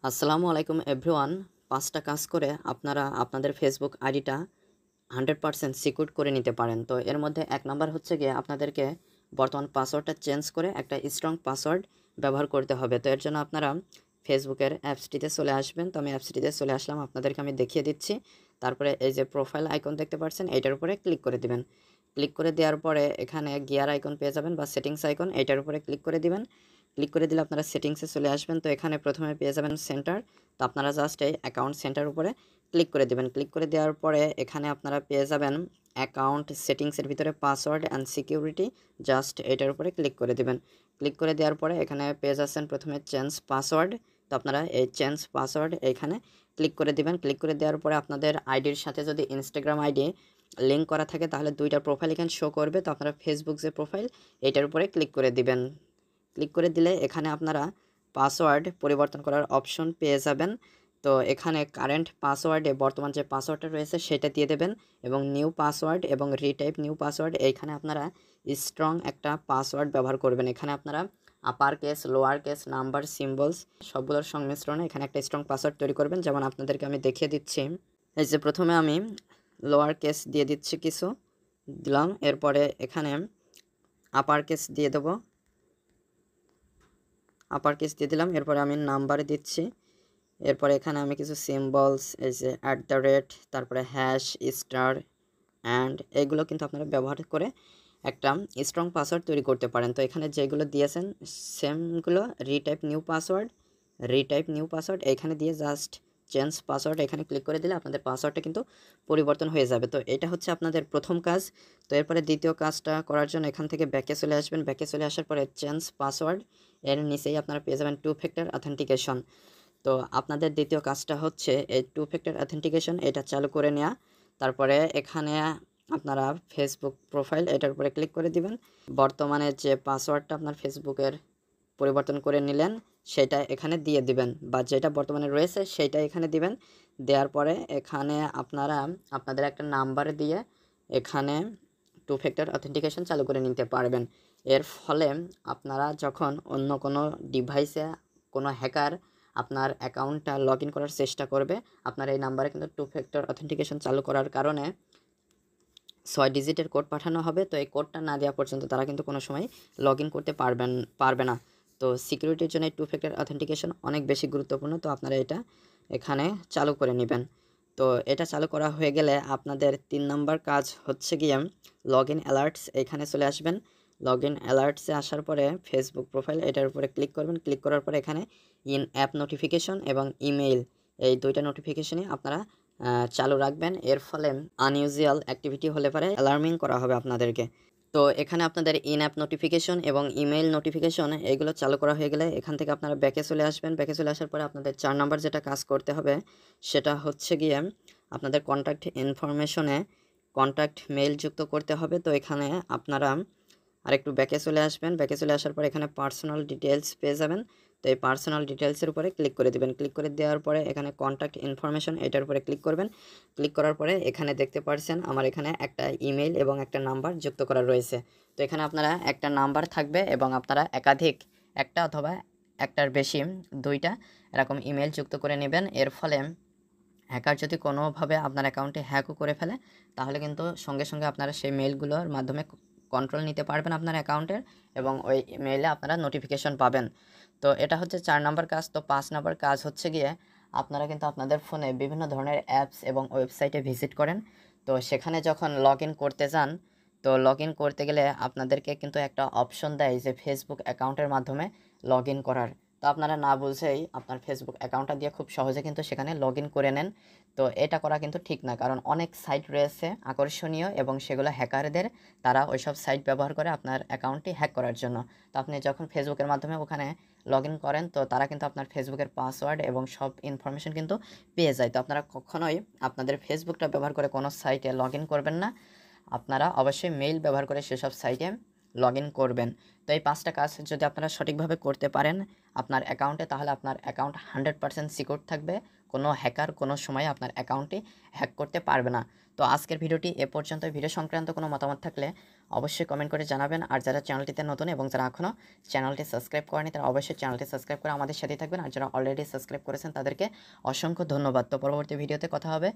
আসসালামু আলাইকুম এভরিওয়ান। ৫টা কাজ করে আপনারা আপনাদের ফেসবুক আইডিটা 100% সিকিউর করে নিতে পারেন। তো এর মধ্যে ১ নাম্বার হচ্ছে গিয়ে আপনাদেরকে বর্তমান পাসওয়ার্ডটা চেঞ্জ করে একটা স্ট্রং পাসওয়ার্ড ব্যবহার করতে হবে। তো এর জন্য আপনারা ফেসবুকের অ্যাপসটিতে চলে আসবেন। তো আমি অ্যাপসটিতে চলে আসলাম, আপনাদেরকে আমি দেখিয়ে দিচ্ছি। তারপরে এই যে প্রোফাইল আইকন দেখতে পাচ্ছেন, এইটার উপরে ক্লিক করে দিবেন। ক্লিক করে দেওয়ার পরে এখানে গিয়ার আইকন পেয়ে যাবেন বা সেটিংস আইকন, এইটার উপরে ক্লিক করে দিবেন। ক্লিক করে দিলে আপনারা সেটিংসে চলে আসবেন। তো এখানে প্রথমে পেয়ে যাবেন সেন্টার। তো আপনারা জাস্ট এই অ্যাকাউন্ট সেন্টার উপরে ক্লিক করে দেবেন। ক্লিক করে দেওয়ার পরে এখানে আপনারা পেয়ে যাবেন অ্যাকাউন্ট সেটিংসের ভিতরে পাসওয়ার্ড অ্যান্ড সিকিউরিটি, জাস্ট এটার উপরে ক্লিক করে দিবেন। ক্লিক করে দেওয়ার পরে এখানে পেয়ে যাচ্ছেন প্রথমে চেঞ্জ পাসওয়ার্ড। তো আপনারা এই চেঞ্জ পাসওয়ার্ড এইখানে ক্লিক করে দিবেন। ক্লিক করে দেওয়ার পরে আপনাদের আইডির সাথে যদি ইনস্টাগ্রাম আইডি লিঙ্ক করা থাকে তাহলে দুইটা প্রোফাইল এখানে শো করবে। তো আপনারা ফেসবুক যে প্রোফাইল এইটার উপরে ক্লিক করে দিবেন। ক্লিক করে দিলে এখানে আপনারা পাসওয়ার্ড পরিবর্তন করার অপশন পেয়ে যাবেন। তো এখানে কারেন্ট পাসওয়ার্ডে বর্তমান যে পাসওয়ার্ডটা রয়েছে সেটা দিয়ে দেবেন এবং নিউ পাসওয়ার্ড এবং রিটাইপ নিউ পাসওয়ার্ড এইখানে আপনারা স্ট্রং একটা পাসওয়ার্ড ব্যবহার করবেন। এখানে আপনারা upper case, lower case, number, symbols সবগুলোর সংমিশ্রণে এখানে একটা স্ট্রং পাসওয়ার্ড তৈরি করবেন। যেমন আপনাদেরকে আমি দেখিয়ে দিচ্ছি। এই যে প্রথমে আমি লোয়ার কেস দিয়ে দিচ্ছি, কিছু দিলাম, এরপরে এখানে আপার কেস দিয়ে দেবো, আপার কেস দিয়ে দিলাম, এরপরে আমি নাম্বারে দিচ্ছি, এরপরে এখানে আমি কিছু সিম্বলস, এই যে @, তারপরে হ্যাশ, স্টার অ্যান্ড এগুলো কিন্তু আপনারা ব্যবহার করে একটা স্ট্রং পাসওয়ার্ড তৈরি করতে পারেন। তো এখানে যেগুলো দিয়েছেন সেমগুলো রিটাইপ নিউ পাসওয়ার্ড এখানে দিয়ে জাস্ট চেঞ্জ পাসওয়ার্ড এখানে ক্লিক করে দিলে আপনাদের পাসওয়ার্ডটা কিন্তু পরিবর্তন হয়ে যাবে। তো এটা হচ্ছে আপনাদের প্রথম কাজ। তো এরপরে দ্বিতীয় কাজটা করার জন্য এখান থেকে ব্যাকে চলে আসবেন। ব্যাকে চলে আসার পরে চেঞ্জ পাসওয়ার্ড এর নিচেই আপনারা পেয়ে যাবেন 2 ফ্যাক্টর অথেন্টিকেশন। তো আপনাদের দ্বিতীয় কাজটা হচ্ছে এই 2 ফ্যাক্টর অথেন্টিকেশন এটা চালু করে নেওয়া। তারপরে এখানে আপনারা ফেসবুক প্রোফাইল এটার উপরে ক্লিক করে দিবেন। বর্তমানে যে পাসওয়ার্ডটা আপনার ফেসবুকের পরিবর্তন করে নিলেন সেটা এখানে দিয়ে দিবেন, বা যেটা বর্তমানে রয়েছে সেইটা এখানে দিবেন। দেওয়ার পরে এখানে আপনারা আপনাদের একটা নাম্বার দিয়ে এখানে 2 ফ্যাক্টর অথেন্টিকেশন চালু করে নিতে পারবেন। এর ফলে আপনারা যখন অন্য কোনো ডিভাইসে কোনো হ্যাকার আপনার অ্যাকাউন্টটা লগ ইন করার চেষ্টা করবে, আপনার এই নাম্বারে কিন্তু 2 ফ্যাক্টর অথেন্টিকেশন চালু করার কারণে 6 ডিজিটের কোড পাঠানো হবে। তো এই কোডটা না দেওয়া পর্যন্ত তারা কিন্তু কোনো সময় লগ ইন করতে পারবে না। তো সিকিউরিটির জন্য এই 2 ফ্যাক্টর অথেন্টিকেশন অনেক বেশি গুরুত্বপূর্ণ। তো আপনারা এটা এখানে চালু করে নেবেন। তো এটা চালু করা হয়ে গেলে আপনাদের 3 নাম্বার কাজ হচ্ছে গিয়ে লগ ইন অ্যালার্টস, এখানে চলে আসবেন। লগ ইন অ্যালার্টসে আসার পরে ফেসবুক প্রোফাইল এটার উপরে ক্লিক করবেন। ক্লিক করার পরে এখানে ইন অ্যাপ নোটিফিকেশন এবং ইমেইল এই দুইটা নোটিফিকেশনই আপনারা চালু রাখবেন। এর ফলে আনইউজুয়াল অ্যাক্টিভিটি হলে পরে অ্যালার্মিং করা হবে আপনাদেরকে। তো এখানে আপনাদের ইন অ্যাপ নোটিফিকেশন এবং ইমেইল নোটিফিকেশন এগুলো চালু করা হয়ে গেলে এখান থেকে আপনারা ব্যাকে চলে আসবেন। ব্যাকে চলে আসার পরে আপনাদের 4 নাম্বার যেটা কাজ করতে হবে সেটা হচ্ছে গিয়ে আপনাদের কন্ট্যাক্ট ইনফরমেশনে কন্ট্যাক্ট মেইল যুক্ত করতে হবে। তো এখানে আপনারা আরেকটু ব্যাকে চলে আসবেন। ব্যাকে চলে আসার পর এখানে পার্সোনাল ডিটেলস পেয়ে যাবেন। তো এই পার্সোনাল ডিটেলসের উপরে ক্লিক করে দিবেন। ক্লিক করে দেওয়ার পরে এখানে কন্ট্যাক্ট ইনফরমেশন এটার উপরে ক্লিক করবেন। ক্লিক করার পরে এখানে দেখতে পাচ্ছেন আমার এখানে একটা ইমেইল এবং একটা নাম্বার যুক্ত করা রয়েছে। তো এখানে আপনারা একটা নাম্বার থাকবে এবং আপনারা একাধিক একটা অথবা একটার বেশি 2টা এরকম ইমেইল যুক্ত করে নেবেন। এর ফলে হ্যাকার যদি কোনোভাবে আপনার অ্যাকাউন্টে হ্যাকও করে ফেলে তাহলে কিন্তু সঙ্গে সঙ্গে আপনারা সেই মেইলগুলোর মাধ্যমে কন্ট্রোল নিতে পারবেন আপনার অ্যাকাউন্টের এবং ওই মেইলে আপনারা নোটিফিকেশন পাবেন। তো এটা হচ্ছে 4 নাম্বার কাজ। তো 5 নাম্বার কাজ হচ্ছে গিয়ে আপনারা কিন্তু আপনাদের ফোনে বিভিন্ন ধরনের অ্যাপস এবং ওয়েবসাইটে ভিজিট করেন। তো সেখানে যখন লগ ইন করতে যান, তো লগ ইন করতে গেলে আপনাদেরকে কিন্তু একটা অপশন দেয় যে ফেসবুক অ্যাকাউন্টের মাধ্যমে লগ ইন করার। তো আপনারা না বুঝেই আপনার ফেসবুক অ্যাকাউন্টটা দিয়ে খুব সহজে কিন্তু সেখানে লগ ইন করে নেন। তো এটা করা কিন্তু ঠিক না, কারণ অনেক সাইট রয়েছে আকর্ষণীয় এবং সেগুলো হ্যাকারদের তারা ওইসব সাইট ব্যবহার করে আপনার অ্যাকাউন্টটি হ্যাক করার জন্য। তো আপনি যখন ফেসবুকের মাধ্যমে ওখানে লগ ইন করেন তো তারা কিন্তু আপনার ফেসবুকের পাসওয়ার্ড এবং সব ইনফরমেশন কিন্তু পেয়ে যায়। তো আপনারা কখনোই আপনাদের ফেসবুকটা ব্যবহার করে কোনো সাইটে লগ ইন করবেন না। আপনারা অবশ্যই মেইল ব্যবহার করে সেসব সাইটে লগ ইন করবেন। তো এই 5টা কাজ যদি আপনারা সঠিকভাবে করতে পারেন আপনার অ্যাকাউন্টে, তাহলে আপনার অ্যাকাউন্ট 100% সিকিউর থাকবে। কোনো হ্যাকার কোনো সময় আপনার অ্যাকাউন্টে হ্যাক করতে পারবে না। তো আজকের ভিডিওটি এ পর্যন্ত। ভিডিও সংক্রান্ত কোনো মতামত থাকলে অবশ্যই কমেন্ট করে জানাবেন। আর যারা চ্যানেলটিতে নতুন এবং যারা এখনও চ্যানেলটি সাবস্ক্রাইব করেনি তারা অবশ্যই চ্যানেলটি সাবস্ক্রাইব করে আমাদের সাথেই থাকবেন। আর যারা অলরেডি সাবস্ক্রাইব করেছেন তাদেরকে অসংখ্য ধন্যবাদ। তো পরবর্তী ভিডিওতে কথা হবে।